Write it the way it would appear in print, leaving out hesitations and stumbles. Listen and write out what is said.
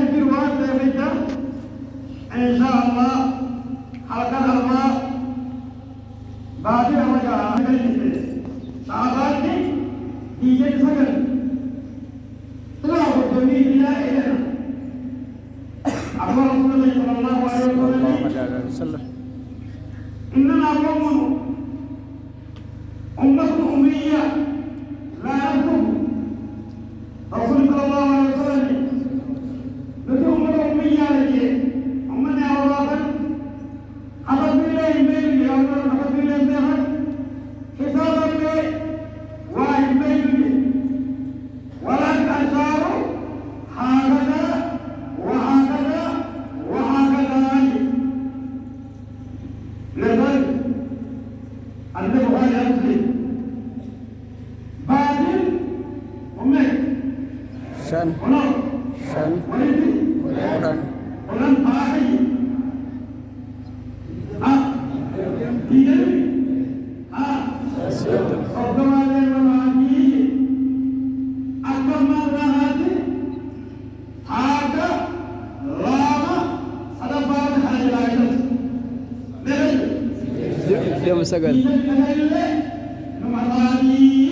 يمكن واحد يبدا ان شاء الله حلقه الماء بعد رجع ساعات يجي سكن الله الجميل لا اله أخبر رسول الله صلى الله عليه وسلم إننا قوم أمة أمية لا نكتب رسول صلى الله عليه وسلم نحن أمة أمية لكي أمنا يا الله حفظ بالله بين يا الله حفظ بالله بين حسابا به واحد بين ولكن أشاروا هكذا وهكذا وهكذا لذلك النبي قال يمسك بعدين أمك شان ولدي ولن باقي tidak Abdullah Al-Wahdi akan menghati ada lama ada pada hari lain dia masakan Numatani